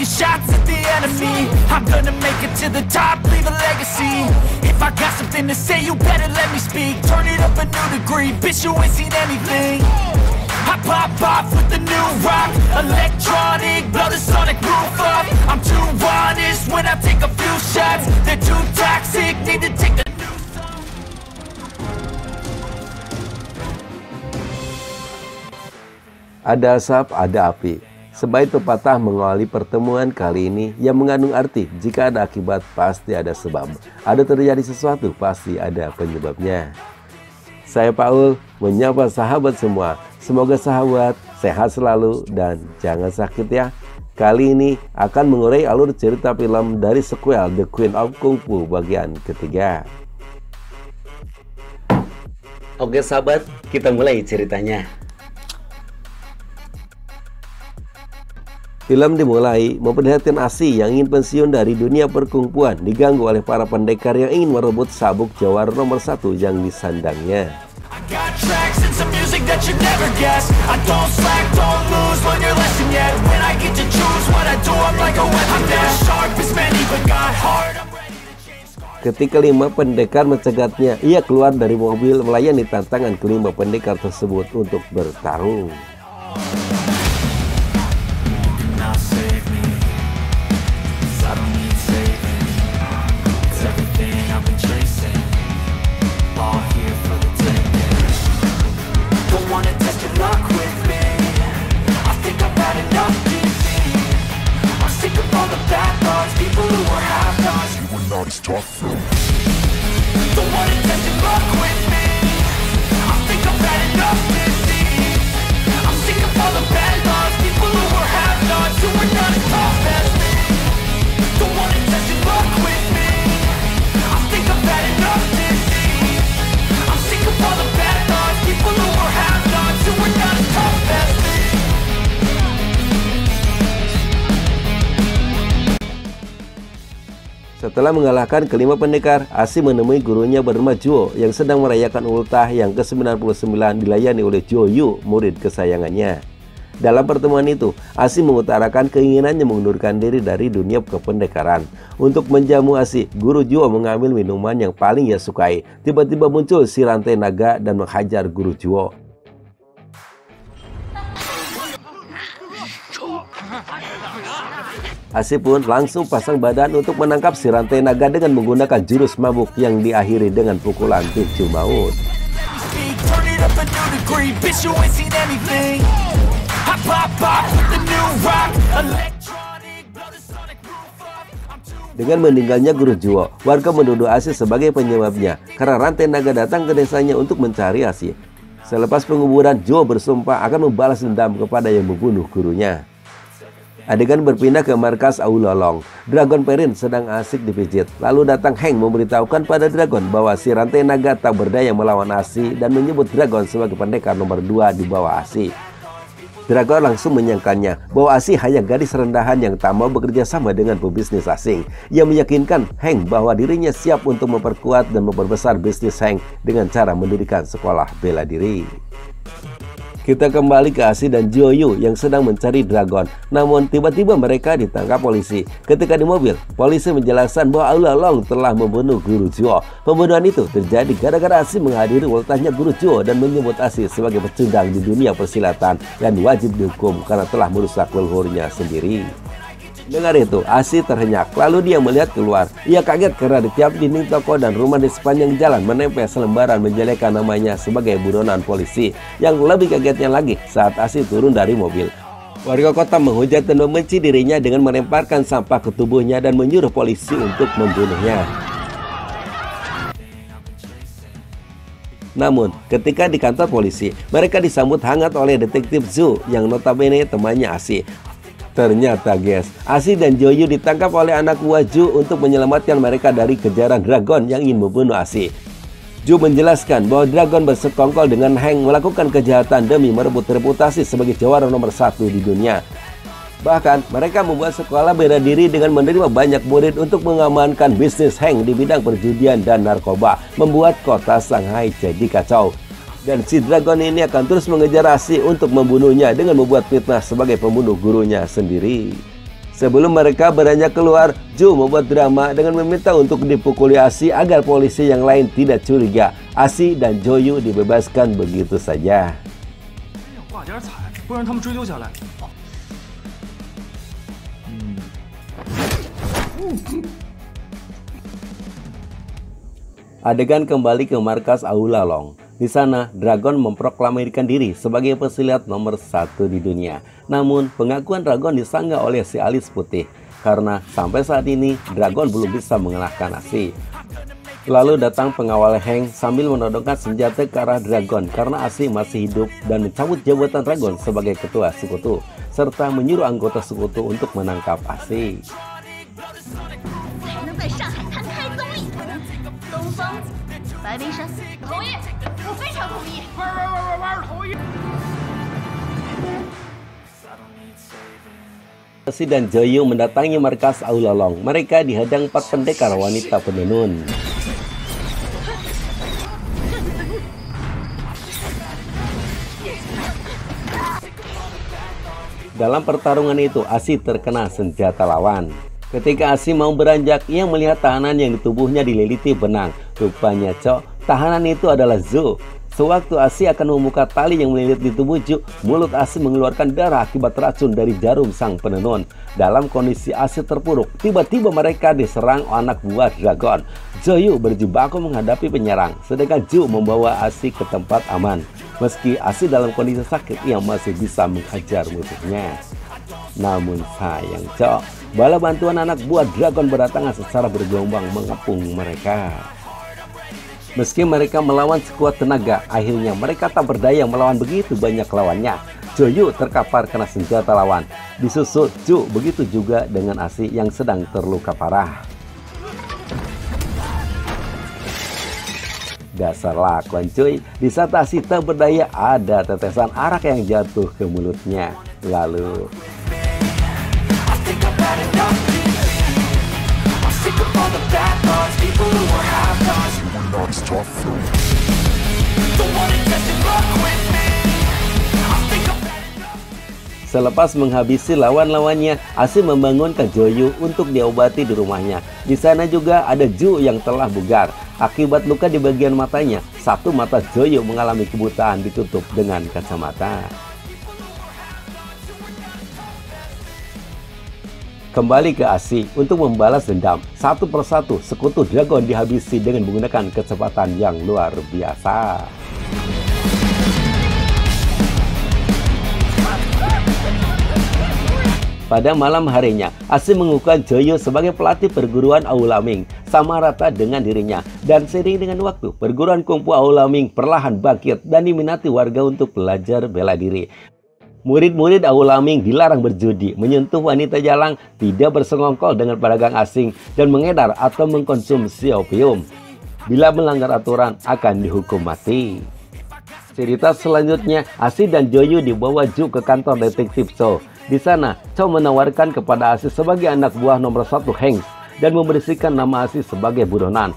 taking shots at the enemy. I'm gonna make it to the top, leave a legacy. If I got something to say, you better let me speak. Turn it up a new degree, bitch, you ain't seen anything. I pop off with the new rock, electronic, blow the sonic roof up. I'm too honest when I take a few shots. They're too toxic, need to take the new song. Ada asap, ada api. Sebaik pepatah mengawali pertemuan kali ini yang mengandung arti jika ada akibat pasti ada sebab. Ada terjadi sesuatu pasti ada penyebabnya. Saya Paul menyapa sahabat semua. Semoga sahabat sehat selalu dan jangan sakit ya. Kali ini akan mengurai alur cerita film dari sequel The Queen of Kung Fu bagian ketiga. Oke sahabat, kita mulai ceritanya. Film dimulai memperlihatkan Asi yang ingin pensiun dari dunia perkungfuan diganggu oleh para pendekar yang ingin merebut sabuk jawara nomor 1 yang disandangnya. Ketika 5 pendekar mencegatnya, ia keluar dari mobil melayani tantangan ke-5 pendekar tersebut untuk bertarung. Setelah mengalahkan ke-5 pendekar, Asi menemui gurunya bernama Zuo yang sedang merayakan ultah yang ke-99 dilayani oleh Zuo Yu, murid kesayangannya. Dalam pertemuan itu, Asi mengutarakan keinginannya mengundurkan diri dari dunia kependekaran. Untuk menjamu Asi, guru Zuo mengambil minuman yang paling ia sukai. Tiba-tiba muncul si rantai naga dan menghajar guru Zuo. Asi pun langsung pasang badan untuk menangkap si rantai naga dengan menggunakan jurus mabuk yang diakhiri dengan pukulan 7 maut. Dengan meninggalnya guru Zuo, warga menuduh Asi sebagai penyebabnya karena rantai naga datang ke desanya untuk mencari Asi. Selepas penguburan, Zuo bersumpah akan membalas dendam kepada yang membunuh gurunya. Adegan berpindah ke markas Aulolong. Dragon Perrin sedang asik dipijit. Lalu datang Heng memberitahukan pada Dragon bahwa si rantai naga tak berdaya melawan Asi dan menyebut Dragon sebagai pendekar nomor 2 di bawah Asi. Dragon langsung menyangkalnya bahwa Asi hanya gadis rendahan yang tak mau bekerja sama dengan pebisnis asing. Ia meyakinkan Heng bahwa dirinya siap untuk memperkuat dan memperbesar bisnis Heng dengan cara mendirikan sekolah bela diri. Kita kembali ke Asi dan Zuo Yu yang sedang mencari Dragon. Namun tiba-tiba mereka ditangkap polisi. Ketika di mobil, polisi menjelaskan bahwa Aulolong telah membunuh guru Zuo. Pembunuhan itu terjadi gara-gara Asi menghadiri ultahnya guru Zuo dan menyebut Asi sebagai pecundang di dunia persilatan dan wajib dihukum karena telah merusak leluhurnya sendiri. Dengar itu, Asi terhenyak. Lalu dia melihat keluar. Ia kaget karena di tiap dinding toko dan rumah di sepanjang jalan menempel selembaran menjelekkan namanya sebagai buronan polisi. Yang lebih kagetnya lagi saat Asi turun dari mobil, warga kota menghujat dan membenci dirinya dengan melemparkan sampah ke tubuhnya dan menyuruh polisi untuk membunuhnya. Namun, ketika di kantor polisi, mereka disambut hangat oleh detektif Zhu yang notabene temannya Asi. Ternyata guys, Asi dan Zuo Yu ditangkap oleh anak buah Zhu untuk menyelamatkan mereka dari kejaran Dragon yang ingin membunuh Asi. Zhu menjelaskan bahwa Dragon bersekongkol dengan Heng melakukan kejahatan demi merebut reputasi sebagai jawara nomor 1 di dunia. Bahkan, mereka membuat sekolah bela diri dengan menerima banyak murid untuk mengamankan bisnis Heng di bidang perjudian dan narkoba, membuat kota Shanghai jadi kacau. Dan si Dragon ini akan terus mengejar Asi untuk membunuhnya dengan membuat fitnah sebagai pembunuh gurunya sendiri. Sebelum mereka beranjak keluar, Zhu membuat drama dengan meminta untuk dipukuli Asi agar polisi yang lain tidak curiga. Asi dan Joyu dibebaskan begitu saja. Adegan kembali ke markas Aula Long. Di sana, Dragon memproklamirkan diri sebagai pesilat nomor 1 di dunia. Namun, pengakuan Dragon disanggah oleh si alis putih karena sampai saat ini Dragon belum bisa mengalahkan Asi. Lalu datang pengawal Heng sambil menodongkan senjata ke arah Dragon karena Asi masih hidup dan mencabut jabatan Dragon sebagai ketua sekutu serta menyuruh anggota sekutu untuk menangkap Asi. Asi dan Joyu mendatangi markas Aula Long. Mereka dihadang 4 pendekar wanita penenun. Dalam pertarungan itu, Asi terkena senjata lawan. Ketika Asi mau beranjak, ia melihat tahanan yang di tubuhnya dililiti benang. Rupanya, tahanan itu adalah Zhu. Sewaktu Asi akan membuka tali yang melilit di tubuh Zhu, mulut Asi mengeluarkan darah akibat racun dari jarum sang penenun. Dalam kondisi Asi terpuruk, tiba-tiba mereka diserang anak buah Dragon. Joyu berjibaku menghadapi penyerang, sedangkan Zhu membawa Asi ke tempat aman. Meski Asi dalam kondisi sakit, ia masih bisa menghajar musuhnya. Namun sayang, bala bantuan anak buah Dragon berdatangan secara bergelombang mengepung mereka. Meski mereka melawan sekuat tenaga, akhirnya mereka tak berdaya melawan begitu banyak lawannya. Joyu terkapar kena senjata lawan. Disusul Zhu, begitu juga dengan Asi yang sedang terluka parah. Dasar lakuan cuy, di saat Asi tak berdaya ada tetesan arak yang jatuh ke mulutnya. Lalu selepas menghabisi lawan-lawannya, Asi membangunkan Joyu untuk diobati di rumahnya. Di sana juga ada Zhu yang telah bugar. Akibat luka di bagian matanya, satu mata Joyu mengalami kebutaan ditutup dengan kacamata. Kembali ke Asi untuk membalas dendam. Satu persatu sekutu Dragon dihabisi dengan menggunakan kecepatan yang luar biasa. Pada malam harinya, Asi mengukuhkan Joyu sebagai pelatih perguruan Aula Ming sama rata dengan dirinya. Dan seiring dengan waktu, perguruan kungfu Aula Ming perlahan bangkit dan diminati warga untuk belajar bela diri. Murid-murid Aula Ming dilarang berjudi, menyentuh wanita jalang, tidak bersengongkol dengan pedagang asing, dan mengedar atau mengkonsumsi opium. Bila melanggar aturan, akan dihukum mati. Cerita selanjutnya, Asi dan Joyu dibawa Zhu ke kantor detektif Zhou. Di sana, Zhou menawarkan kepada Asi sebagai anak buah nomor 1 Heng dan membersihkan nama Asi sebagai buronan.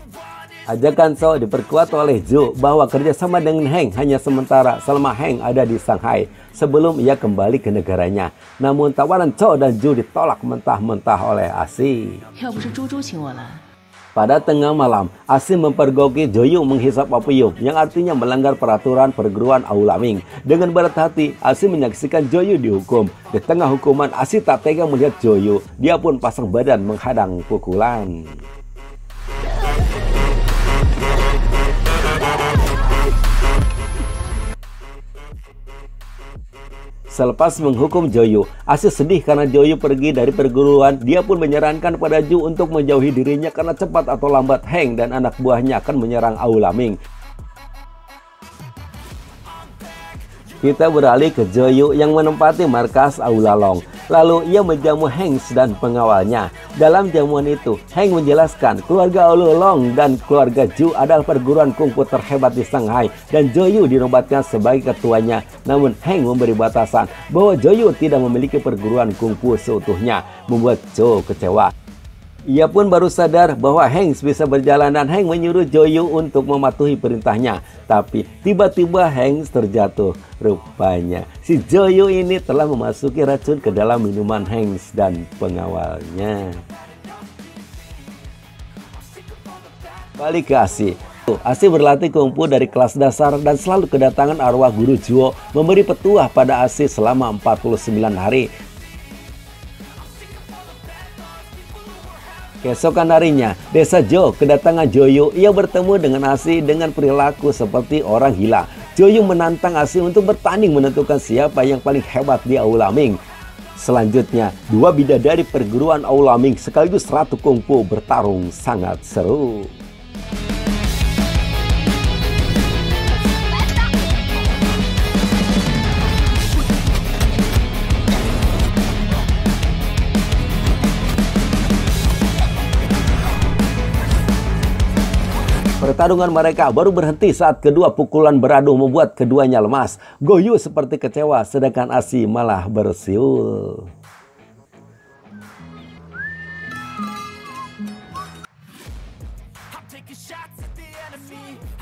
Ajakan Zhou diperkuat oleh Zhu bahwa kerjasama dengan Heng hanya sementara selama Heng ada di Shanghai sebelum ia kembali ke negaranya. Namun tawaran Zhou dan Zhu ditolak mentah-mentah oleh Asi. Pada tengah malam, Asi mempergoki Joyu menghisap opium yang artinya melanggar peraturan perguruan Aula Ming. Dengan berat hati, Asi menyaksikan Joyu dihukum. Di tengah hukuman, Asi tak tega melihat Joyu. Dia pun pasang badan menghadang pukulan. Selepas menghukum Joyu, Asi sedih karena Joyu pergi dari perguruan. Dia pun menyarankan pada Zhu untuk menjauhi dirinya karena cepat atau lambat Heng dan anak buahnya akan menyerang Aula Ming. Kita beralih ke Joyu yang menempati markas Aula Long. Lalu ia menjamu Heng dan pengawalnya. Dalam jamuan itu, Heng menjelaskan keluarga Aula Long dan keluarga Zhu adalah perguruan kungfu terhebat di Shanghai dan Joyu dinobatkan sebagai ketuanya. Namun Heng memberi batasan bahwa Joyu tidak memiliki perguruan kungfu seutuhnya, membuat Zhou kecewa. Ia pun baru sadar bahwa Hanks bisa berjalan dan Hank menyuruh Joyo untuk mematuhi perintahnya. Tapi tiba-tiba Hanks terjatuh. Rupanya si Joyo ini telah memasuki racun ke dalam minuman Hanks dan pengawalnya. Balik ke Asi. Asi berlatih kungfu dari kelas dasar dan selalu kedatangan arwah guru Zuo memberi petuah pada Asi selama 49 hari. Keesokan harinya, Desa Jo kedatangan Joyo. Ia bertemu dengan Asi dengan perilaku seperti orang gila. Joyo menantang Asi untuk bertanding menentukan siapa yang paling hebat di Aula Ming. Selanjutnya, dua bidadari perguruan Aula Ming sekaligus ratu kungfu bertarung sangat seru. Pertarungan mereka baru berhenti saat kedua pukulan beradu membuat keduanya lemas. Goyu seperti kecewa, sedangkan Asi malah bersiul.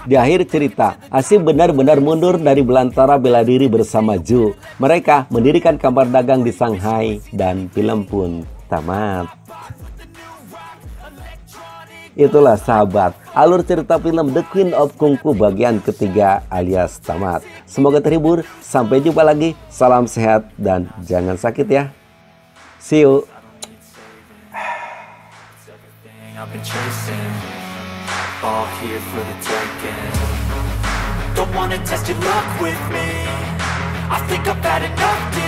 Di akhir cerita, Asi benar-benar mundur dari belantara bela diri bersama Ju. Mereka mendirikan kamar dagang di Shanghai dan film pun tamat. Itulah sahabat, alur cerita film The Queen of Kung Fu bagian ketiga alias tamat. Semoga terhibur, sampai jumpa lagi, salam sehat dan jangan sakit ya. See you. Don't wanna test your luck with me. I think I've had enough.